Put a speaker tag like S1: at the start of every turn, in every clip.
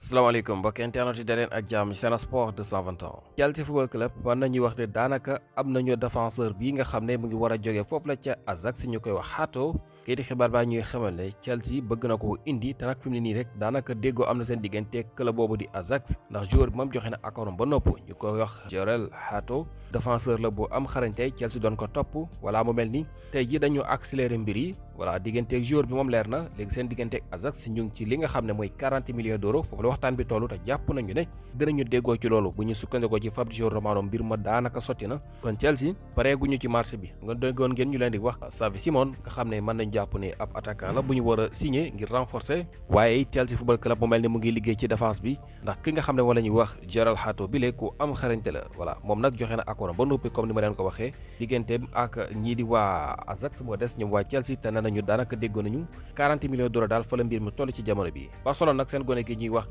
S1: salaamaaleykum mbokk internet yi daleen ak jàmm ci Sen Sport 221 Chelsea Football Club mën nañuy wax ne daanaka am nañu défenseur bii nga xam ne mu ngi war a jóge foofu la ca Ajax ñu koy wax Hato kii di xibaar baa ñuy xamal ne Chelsea bëgg na ko indi te nag fi mu ne nii rek daanaka déggoo am na seen diggante club boobu di Ajax ndax joueur bi moom joxe na accord ba nopp ñu koy wax Jorel Hato défenseur la bu am xarañte Chelsea doon ko topp wala mu mel ni tey ji dañu accéléré mbir yi voilà digganteeg joueur bi moom leer na léegi seen digganteeg Ajax ñu ngi ci li nga xam ne mooy 40 millions d'euros foofu la waxtaan bi tollu te jàpp nañu ne dinañu déggoo ci loolu bu ñu sukkandikoo ci Fabrizio Romano mbir ma daanaka sotti na kon Chelsea pareeguñu ci marché bi nga déggoon ngeen ñu leen di wax Xavi Simons nga xam ne mën nañ jàpp ne ab attaquant la bu ñu war a signé ngir renforcer waaye Chelsea Football Club mu mel ni mu ngi liggéey ci défense bi ndax ki nga xam ne wala ñuy wax Jorel Hato bi lee ku am xarañte la voilà moom nag joxe na accord ba noppi comme ni ma leen ko waxee digganteem ak ñii di waa Ajax moo des ñoom waa Chelsea te nee nañu daanaka déggoo nañu 40 millions d'euros daal fa la mbir mi toll ci jamono bi Barcelone nag seen gone gi ñuy wax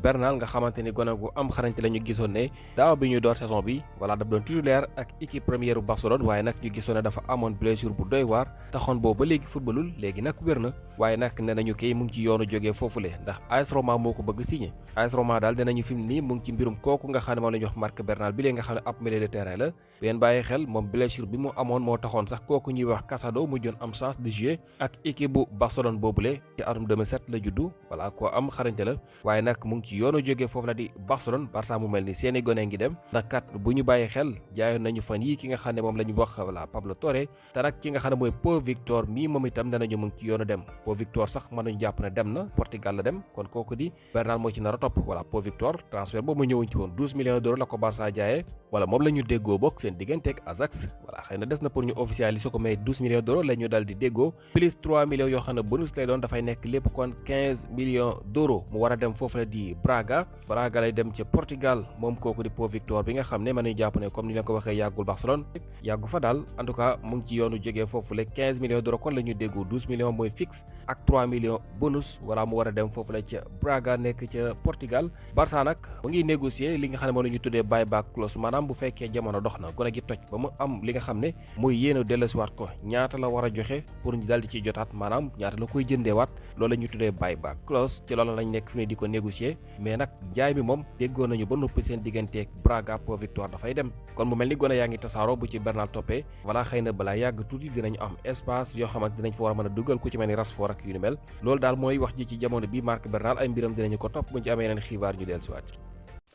S1: Bernal nga xamante ni gone gu am xarañte la ñu gisoon ne daaw bi ñu door saison bi voilà daf doon titulaire ak équipe première bu Barcelone waaye nag ñu gisoon ne dafa amoon blessure bu doy waar taxoon boobu ba léegi footballul léegi nag wér na waaye nag nee nañu kay mu ngi ci yoonu jógee foofule ndax AS Roma moo ko bëgg signé AS Roma daal dinañu fi mu nii mu ngi ci mbirum kooku nga xam ne moom la ñuy wax Bernal bi léegi nga xam ne ab milieu de terrain la ngeen bàyyi xel moom blessure bi mu amoon moo taxoon sax kooku ñuy wax Casado mu joon am chance de jouer ak équipe bu Barcelone boobule ci atum 2007 la juddu voilà koo am xarañte la waaye nag mu ngi ci yoonu jógee foofu la di Barcelone Barça mu mel ni seeni gone ngi dem ndax kat bu ñu bàyyi xel jaayoon nañu fan yi ki nga xam ne moom la ñu wax voilà Pablo Torre te nag ki nga xam ne mooy Pau Victor mii moom itam danañu mu ngi ci yoonu dem Pau Victor sax mën nañu jàpp ne dem na Portugal la dem kon kooku di Bernal moo ci nar a topp voilà Pau Victor transfert boobu ñëwuñ ci woon 12 millions d'euros la ko Barça jaayee wala moom la ñu déggoo bokk seen digganteeg Ajax voilà xëy na des na pour ñu officialiser ko mais 12 millions d'euros la ñu dal di déggoo plus 3 millions yoo xam ne bonus lay doon dafay nekk lépp kon 15 millions d'euros mu war a dem foofu la di Braga lay dem ca Portugal moom kooku di Pau Victor bi nga xam ne mën nañu jàpp ne comme ni leen ko waxee yàggul Barcelone yàggu fa daal en tout cas mu ngi ci yoonu jógee foofu la 15 millions d'euros kon la ñu déggoo 12 millions mooy fixe ak 3 millions bonus wala mu war a dem foofu la ca Braga nekk ca Portugal Barça nag mu ngi négocier li nga xam ne moom la ñu tuddee buyback clause maanaam bu fekkee jamono dox na gone gi toj ba mu am li nga xam ne mooy yéen a dellusiwaat ko ñaata la war a joxe pour ñu daal di ci jotaat maanaam ñaata la koy jëndeewaat loolu la ñu tuddee buyback clause ci loolu lañ nekk fi ne di ko négocier mais nag jaay mi moom déggoo nañu ba noppi seen digganteeg Braga Pau Victor dafay dem kon mu mel ni gone yaa ngi tasaaroo bu ci Bernal toppee voilà xëy na balaa yàgg tuuti dinañu am espace yoo xamante dinañ fa war a mën a dugal ku ci mel ni Rashford ak yu ni mel loolu daal mooy wax ji ci jamono bi Bernal ay mbiram dinañu ko topp buñ ci amee yeneen xibaar ñu dellusiwaat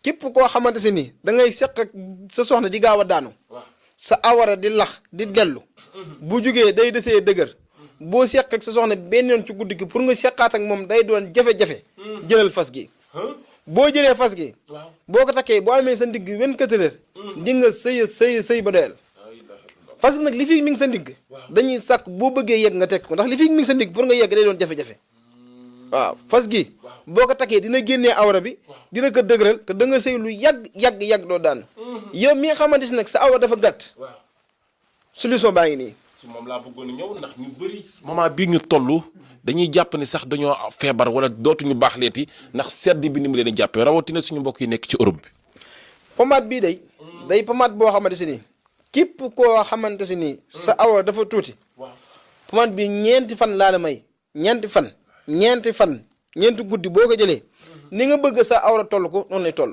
S2: képp koo xamante si ni da ngay seq ak sa soxna di gaaw a daanu sa awara di lax di dellu bu jugee day desee dëgër boo seq ak sa soxna benn yoon ci guddi gi pour nga seqaat ak moom day doon jafe-jafe jëlal fas gi boo jëlee fas gi boo ko takkee boo amee sa ndigg 24 heures di nga sëy ba doyal fas gi nag li fi mi ngi sa ndigg dañuy sàkk boo bëggee yegg nga tekk ko ndax li fi mi ngi sa ndigg pour nga yegg day doon jafe-jafe waaw fas gi boo ko takkee dina génnee awra bi dina ko dëgëral te da nga sëy lu yàgg doo daan yow mi nga xamante si nag sa awra dafa gàtt solution baa ngi nii
S3: moom laa bëggoon a ñëw ndax ñu bëri moment bii ñu toll dañuy jàpp ni sax dañoo feebar wala dootuñu baax leeti ndax sedd bi ni mu leen di jàppee rawatina suñu mbokk yi nekk ci Europe bi.
S2: pomade bii day pomade boo xamante si nii képp koo xamante si nii sa awra dafa tuuti pomade bi ñeenti fan laa la may ñeenti fan ñeenti guddi boo ko jëlee ni nga bëgg sa awra toll ko noonu lay toll.